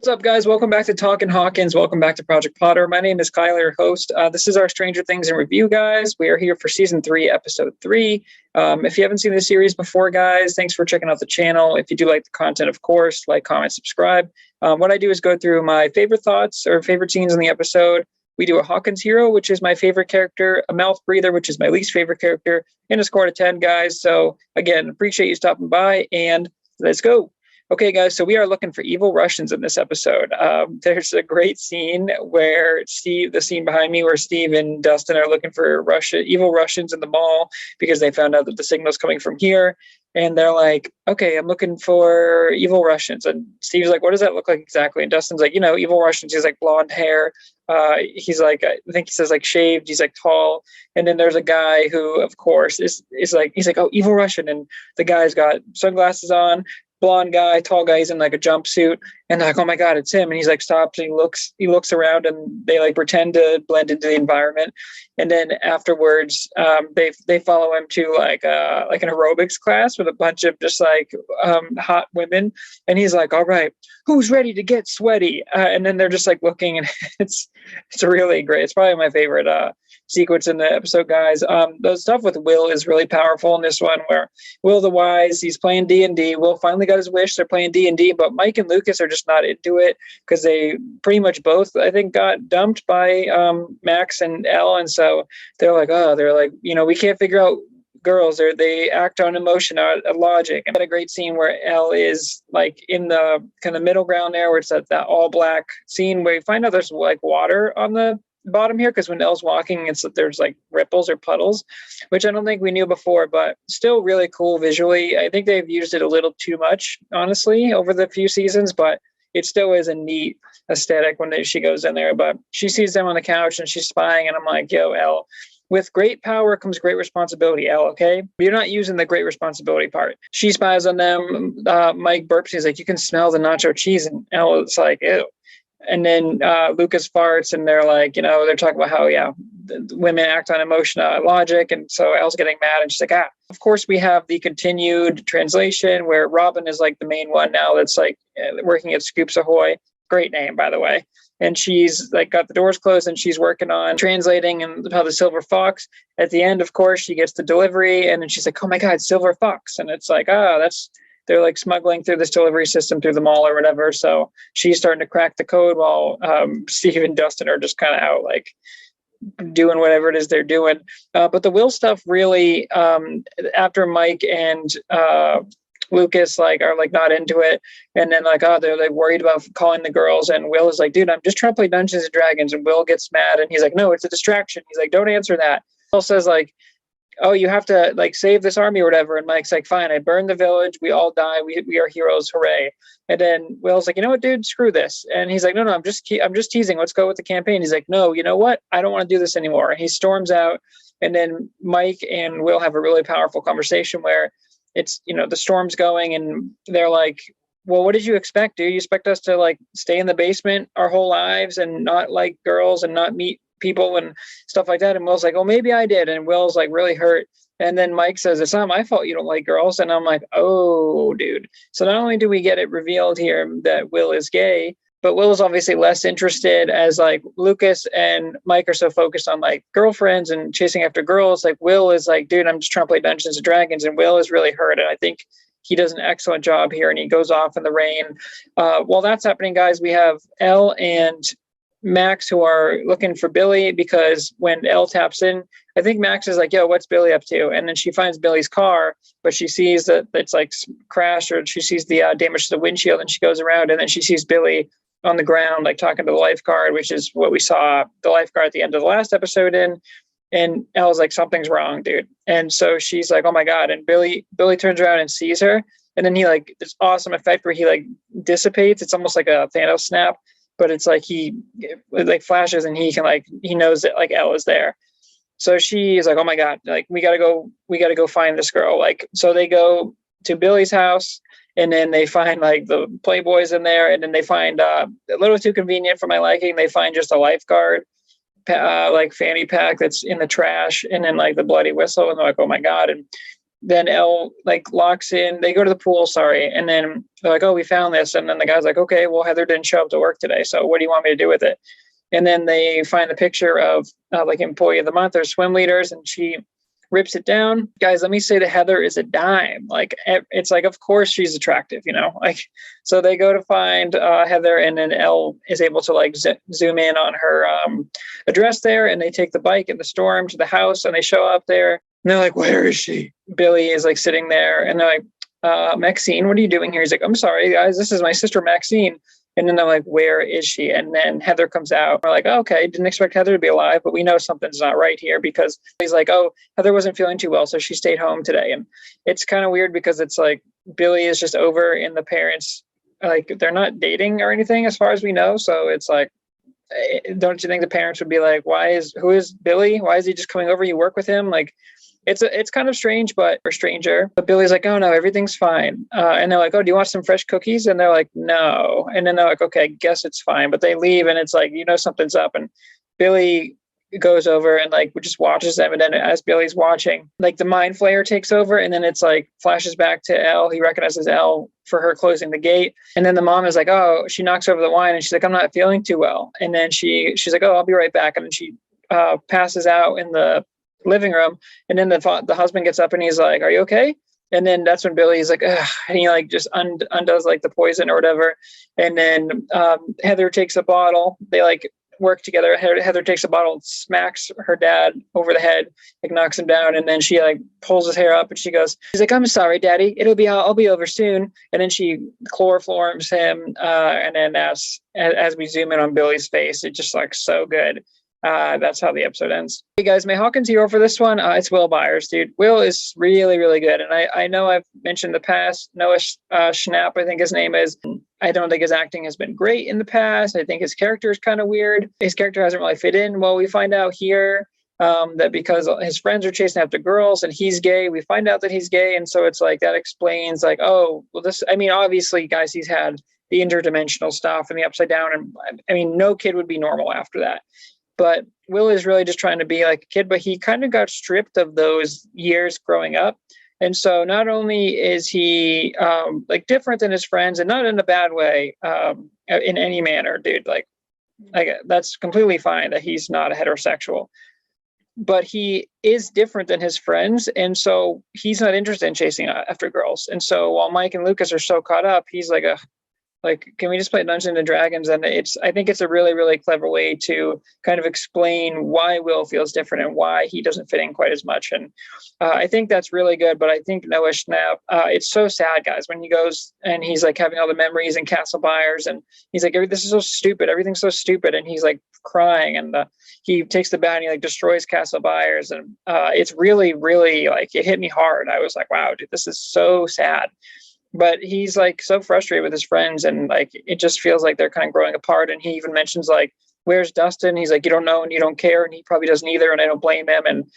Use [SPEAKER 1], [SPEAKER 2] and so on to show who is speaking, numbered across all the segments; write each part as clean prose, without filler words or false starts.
[SPEAKER 1] What's up, guys? Welcome back to Talkin Hawkins. Welcome back to Project Potter. My name is Kyler, your host. This is our Stranger Things in Review, guys. We are here for Season 3, Episode 3. If you haven't seen the series before, guys, thanks for checking out the channel. If you do like the content, of course, like, comment, subscribe. What I do is go through my favorite thoughts or favorite scenes in the episode. We do a Hawkins hero, which is my favorite character, a mouth breather, which is my least favorite character, and a score to 10, guys. So, again, appreciate you stopping by, and let's go. Okay, guys, so we are looking for evil Russians in this episode. There's a great scene where the scene behind me, where Steve and Dustin are looking for evil Russians in the mall because they found out that the signal's coming from here. And they're like, okay, I'm looking for evil Russians. And Steve's like, what does that look like exactly? And Dustin's like, evil Russians. He's like blonde hair. He's like, I think he says like shaved. He's like tall. And then there's a guy who, of course, is like, he's like, oh, evil Russian. And the guy's got sunglasses on. Blonde guy, tall guy, he's in like a jumpsuit, and they're like, oh my god, it's him. And he's like stops and he looks around, and they like pretend to blend into the environment. And then afterwards, they follow him to like an aerobics class with a bunch of just like hot women. And he's like, all right, who's ready to get sweaty? And then they're just like looking, and it's really great. It's probably my favorite sequence in the episode, guys. The stuff with Will is really powerful in this one, where Will the Wise, he's playing D&D. Will finally got his wish. They're playing D&D, but Mike and Lucas are just not into it because they pretty much both, I think, got dumped by Max and Elle. And so they're like, we can't figure out girls, or they act on emotion, or logic. And a great scene where Elle is like in the kind of middle ground there, where it's that all black scene where you find out there's like water on the bottom here, because when Elle's walking, there's like ripples or puddles, which I don't think we knew before, but still really cool visually. I think they've used it a little too much, honestly, over the few seasons, but it still is a neat aesthetic when she goes in there. But she sees them on the couch and she's spying, and I'm like, yo, Elle, with great power comes great responsibility, Elle, okay? You're not using the great responsibility part. She spies on them. Mike burps. He's like, you can smell the nacho cheese. And Elle is like, ew. And then Lucas farts, and they're like, they're talking about how, women act on emotion, logic. And so Elle's getting mad, and she's like, Of course, we have the continued translation where Robin is like the main one now that's like working at Scoops Ahoy. Great name, by the way. And she's like got the doors closed, and she's working on translating and how the Silver Fox. At the end, of course, she gets the delivery, and then she's like, oh my God, Silver Fox. And it's like, they're like smuggling through this delivery system through the mall or whatever. So she's starting to crack the code while Steve and Dustin are just kind of out like doing whatever it is they're doing. But the Will stuff really, after Mike and Lucas are like not into it, and then they're like worried about calling the girls, and Will is like, dude, I'm just trying to play Dungeons and Dragons. And Will gets mad, and he's like, no, it's a distraction. He's like, don't answer that. Will says like, oh, you have to like save this army or whatever. And Mike's like, fine, I burned the village. We all die. We are heroes. Hooray. And then Will's like, you know what, dude, screw this. And he's like, no, I'm just teasing. Let's go with the campaign. He's like, no, you know what? I don't want to do this anymore. And he storms out. And then Mike and Will have a really powerful conversation where it's, the storm's going, and they're like, well, what did you expect, dude? You expect us to like stay in the basement our whole lives and not like girls and not meet people and stuff like that? And Will's like, oh, maybe I did. And Will's like really hurt. And then Mike says, it's not my fault you don't like girls. And I'm like, oh, dude. So not only do we get it revealed here that Will is gay, but Will is obviously less interested, as like Lucas and Mike are so focused on like girlfriends and chasing after girls. Like Will is like, dude, I'm just trying to play Dungeons and Dragons. And Will is really hurt. And I think he does an excellent job here, and he goes off in the rain. While that's happening, guys, we have Elle and Max who are looking for Billy, because when Elle taps in, I think Max is like, yo, what's Billy up to? And then she finds Billy's car, but she sees that it's like crashed, or she sees the damage to the windshield, and she goes around, and then she sees Billy on the ground, like talking to the lifeguard, which is what we saw the lifeguard at the end of the last episode in. And Elle's like, something's wrong, dude. And so she's like, oh my God. And Billy turns around and sees her. And then he like, this awesome effect where he like dissipates. It's almost like a Thanos snap, but it's like it like flashes, and he knows that like Elle is there. So she is like, oh my God, like we gotta go find this girl. Like, so they go to Billy's house, and then they find like the Playboys in there, and then they find a little too convenient for my liking. They find just a Lifeguard like fanny pack that's in the trash, and then like the bloody whistle, and they're like, oh my God. And then Elle like locks in, they go to the pool, sorry. And then they're like, oh, we found this. And then the guy's like, okay, well, Heather didn't show up to work today. So what do you want me to do with it? And then they find the picture of like employee of the month or swim leaders, and she rips it down. Guys, let me say that Heather is a dime. Like, it's like, of course she's attractive, like, so they go to find Heather, and then Elle is able to like zoom in on her address there, and they take the bike in the storm to the house, and they show up there, and they're like, where is she? Billy is like sitting there, and they're like, Maxine, what are you doing here? He's like, I'm sorry, guys, this is my sister Maxine. And then they're like, where is she? And then Heather comes out. We're like, oh, okay, didn't expect Heather to be alive, but we know something's not right here, because he's like, oh, Heather wasn't feeling too well, so she stayed home today. And it's kind of weird because it's like Billy is just over, and the parents, like, they're not dating or anything as far as we know. So it's like, don't you think the parents would be like, who is Billy? Why is he just coming over? You work with him? Like, it's kind of strange, or stranger. But Billy's like, oh no, everything's fine. And they're like, oh, do you want some fresh cookies? And they're like, no. And then they're like, okay, I guess it's fine. But they leave, and it's like, something's up. And Billy goes over and like just watches them. And then as Billy's watching, like the mind flayer takes over, and then it's like flashes back to Elle. He recognizes Elle for her closing the gate. And then the mom is like, oh, she knocks over the wine, and she's like, I'm not feeling too well. And then she's like, oh, I'll be right back. And then she passes out in the living room. And then the husband gets up, and he's like, are you okay? And then that's when Billy's like, ugh, and he like just undoes like the poison or whatever. And then Heather takes a bottle. They like work together. Heather takes a bottle and smacks her dad over the head, like knocks him down. And then she like pulls his hair up, and she's like, I'm sorry, Daddy. I'll be over soon. And then she chloroforms him. And then as we zoom in on Billy's face, it just like so good. That's how the episode ends. Hey guys, my Hawkins hero for this one, it's Will Byers, dude. Will is really, really good. And I know I've mentioned in the past, Noah Schnapp, I think his name is. I don't think his acting has been great in the past. I think his character is kind of weird. His character hasn't really fit in. Well, we find out here that because his friends are chasing after girls and he's gay, we find out that he's gay. And so it's like, that explains like, oh, well, obviously, guys, he's had the interdimensional stuff and the upside down. And I mean, no kid would be normal after that. But Will is really just trying to be like a kid, but he kind of got stripped of those years growing up. And so not only is he like different than his friends, and not in a bad way in any manner, dude, like that's completely fine that he's not a heterosexual, but he is different than his friends. And so he's not interested in chasing after girls. And so while Mike and Lucas are so caught up, he's like, can we just play Dungeons and Dragons? And I think it's a really, really clever way to kind of explain why Will feels different and why he doesn't fit in quite as much. And I think that's really good. But I think Noah Schnapp, it's so sad, guys, when he goes and he's like having all the memories in Castle Byers, and he's like, this is so stupid. Everything's so stupid. And he's like crying, and he takes the bat and he like destroys Castle Byers. And it's really, really like, it hit me hard. I was like, wow, dude, this is so sad. But he's like so frustrated with his friends, and like it just feels like they're kind of growing apart. And he even mentions like, where's Dustin? He's like, you don't know and you don't care, and he probably doesn't either, and I don't blame him. And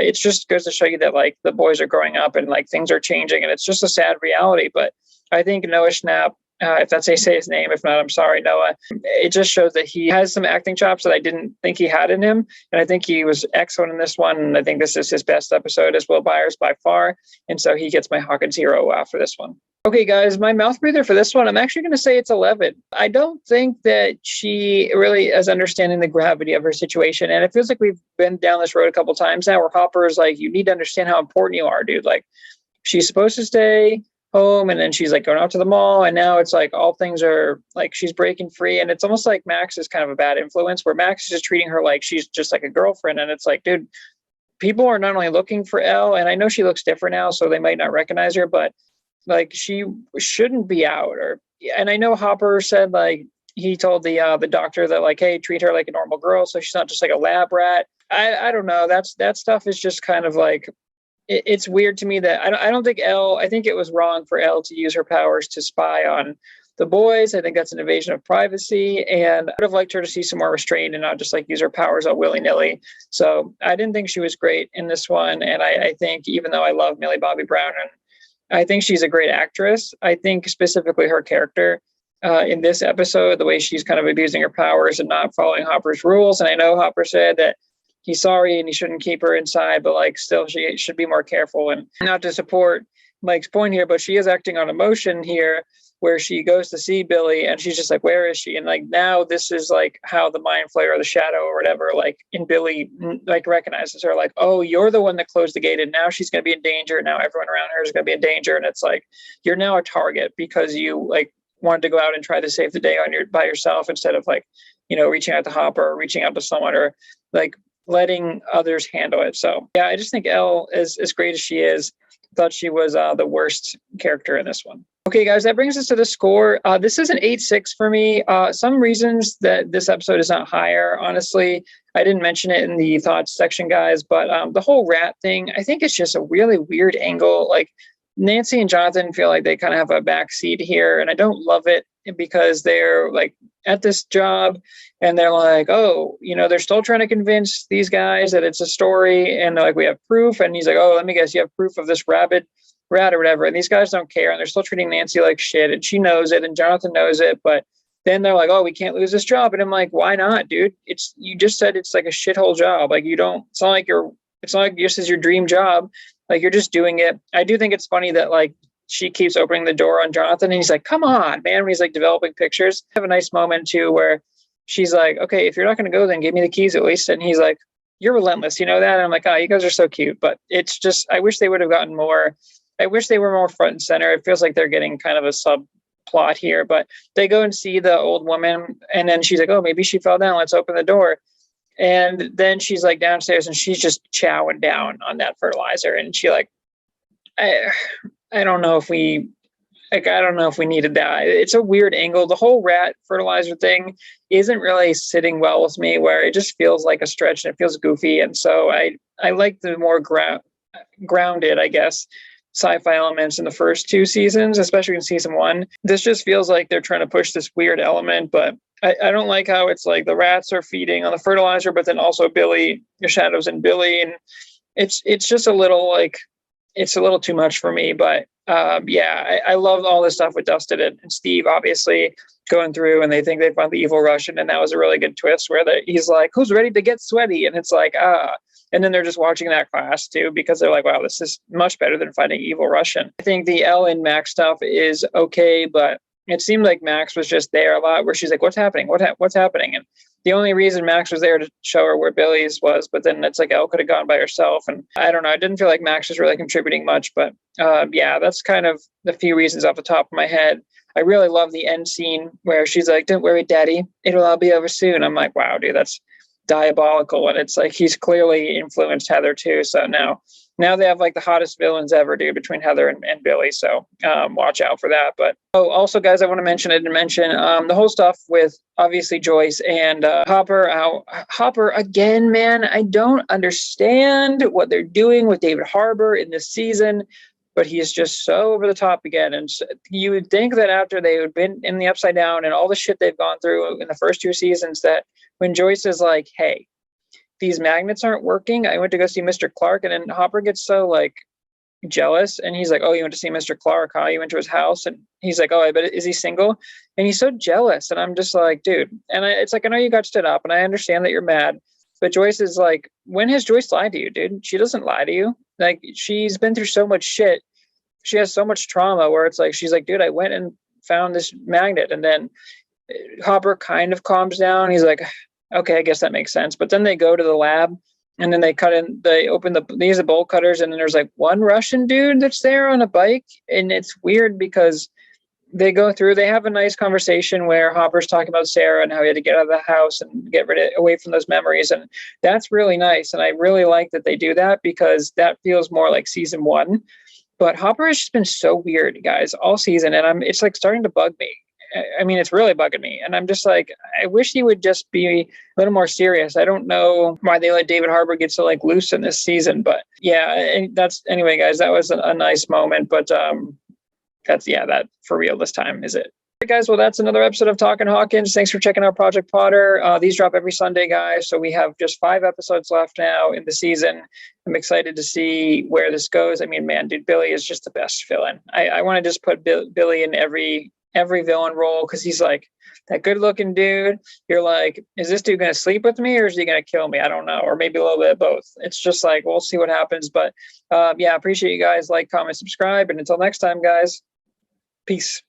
[SPEAKER 1] it just goes to show you that like the boys are growing up and like things are changing, and it's just a sad reality. But I think Noah Schnapp, if that's how you say his name, if not, I'm sorry, Noah. It just shows that he has some acting chops that I didn't think he had in him. And I think he was excellent in this one. And I think this is his best episode as Will Byers by far. And so he gets my Hawkins hero for this one. Okay, guys, my mouth breather for this one, I'm actually going to say it's 11. I don't think that she really is understanding the gravity of her situation. And it feels like we've been down this road a couple times now where Hopper is like, you need to understand how important you are, dude. Like, she's supposed to stay home, and then she's like going out to the mall, and now it's like all things are like she's breaking free. And it's almost like Max is kind of a bad influence, where Max is just treating her like she's just like a girlfriend. And it's like, dude, people are not only looking for Elle, and I know she looks different now, so they might not recognize her, but like she shouldn't be out. And I know Hopper said like he told the doctor that like, hey, treat her like a normal girl, so she's not just like a lab rat. I don't know. That stuff is just kind of like, it's weird to me that I don't think Elle, I think it was wrong for Elle to use her powers to spy on the boys. I think that's an invasion of privacy, and I would have liked her to see some more restraint and not just like use her powers all willy-nilly. So I didn't think she was great in this one. And I think even though I love Millie Bobby Brown and I think she's a great actress, I think specifically her character in this episode, the way she's kind of abusing her powers and not following Hopper's rules. And I know Hopper said that he's sorry and he shouldn't keep her inside, but like still she should be more careful. And not to support Mike's point here, but she is acting on emotion here, where she goes to see Billy and she's just like, where is she? And like now this is like how the mind flayer or the shadow or whatever, like in Billy, like recognizes her, like, oh, you're the one that closed the gate and now she's going to be in danger. Now everyone around her is going to be in danger. And it's like, you're now a target because you like wanted to go out and try to save the day by yourself instead of like, reaching out to Hopper or reaching out to someone or like letting others handle it. So yeah, I just think Elle, as great as she is, thought she was the worst character in this one. Okay, guys, that brings us to the score. This is an 8.6 for me. Some reasons that this episode is not higher, honestly, I didn't mention it in the thoughts section, guys, but the whole rat thing, I think it's just a really weird angle. Like Nancy and Jonathan feel like they kind of have a backseat here, and I don't love it because they're like at this job and they're like, oh, they're still trying to convince these guys that it's a story, and they're like, we have proof. And he's like, oh, let me guess, you have proof of this rat or whatever. And these guys don't care, and they're still treating Nancy like shit, and she knows it and Jonathan knows it, but then they're like, oh, we can't lose this job. And I'm like, why not, dude? You just said it's like a shithole job. Like it's not like this is your dream job. Like you're just doing it. I do think it's funny that like she keeps opening the door on Jonathan, and he's like, come on, man. When he's like developing pictures. I have a nice moment too where she's like, okay, if you're not going to go, then give me the keys at least. And he's like, you're relentless. You know that? And I'm like, oh, you guys are so cute. But it's just, I wish they would have gotten more. I wish they were more front and center. It feels like they're getting kind of a subplot here, but they go and see the old woman, and then she's like, oh, maybe she fell down. Let's open the door. And then she's like downstairs and she's just chowing down on that fertilizer. And she like, I don't know if we needed that. It's a weird angle. The whole rat fertilizer thing isn't really sitting well with me, where it just feels like a stretch and it feels goofy. And so I like the more grounded, I guess, sci-fi elements in the first two seasons, especially in season one. This just feels like they're trying to push this weird element, but I don't like how it's like the rats are feeding on the fertilizer, but then also Billy, your shadows and Billy. And it's just a little like, it's a little too much for me, but yeah, I love all this stuff with Dustin and Steve, obviously going through, and they think they found the evil Russian. And that was a really good twist where he's like, who's ready to get sweaty? And it's like, and then they're just watching that class too, because they're like, wow, this is much better than finding evil Russian. I think the Elle and Max stuff is okay, but it seemed like Max was just there a lot, where she's like, what's happening? What's happening? And the only reason Max was there to show her where Billy's was, but then it's like Elle could have gone by herself. And I don't know, I didn't feel like Max was really contributing much, but yeah, that's kind of the few reasons off the top of my head. I really love the end scene where she's like, don't worry, Daddy, it'll all be over soon. I'm like, wow, dude, that's diabolical. And it's like, he's clearly influenced Heather too. So now they have like the hottest villains ever, dude, between Heather and Billy. So watch out for that. But also, guys, I didn't mention the whole stuff with obviously Joyce and Hopper. Hopper again, man, I don't understand what they're doing with David Harbour in this season, but he is just so over the top again. And you would think that after they had been in the Upside Down and all the shit they've gone through in the first two seasons, that when Joyce is like, hey, these magnets aren't working, I went to go see Mr. Clark. And then Hopper gets so like jealous, and he's like, oh, you went to see Mr. Clark, huh? You went to his house? And he's like, oh, I bet, is he single? And he's so jealous. And I'm just like, dude. And it's like, I know you got stood up and I understand that you're mad, but Joyce is like, when has Joyce lied to you, dude? She doesn't lie to you. Like, she's been through so much shit. She has so much trauma where it's like, she's like, dude, I went and found this magnet. And then Hopper kind of calms down. He's like, okay, I guess that makes sense. But then they go to the lab, and then they use the bolt cutters, and then there's like one Russian dude that's there on a bike. And it's weird because they have a nice conversation where Hopper's talking about Sarah and how he had to get out of the house and get away from those memories. And that's really nice. And I really like that they do that, because that feels more like season one. But Hopper has just been so weird, guys, all season. And it's like starting to bug me. I mean, it's really bugging me. And I'm just like, I wish he would just be a little more serious. I don't know why they let David Harbour get so like loose in this season. But yeah, anyway, guys, that was a nice moment. But that for real this time is it. All right, guys, well, that's another episode of Talkin Hawkins. Thanks for checking out Project Potter. These drop every Sunday, guys. So we have just 5 episodes left now in the season. I'm excited to see where this goes. I mean, man, dude, Billy is just the best villain. I want to just put Billy in every every villain role because he's like that good looking dude. You're like, is this dude going to sleep with me or is he going to kill me? I don't know. Or maybe a little bit of both. It's just like, we'll see what happens. But yeah, appreciate you guys. Like, comment, subscribe. And until next time, guys, peace.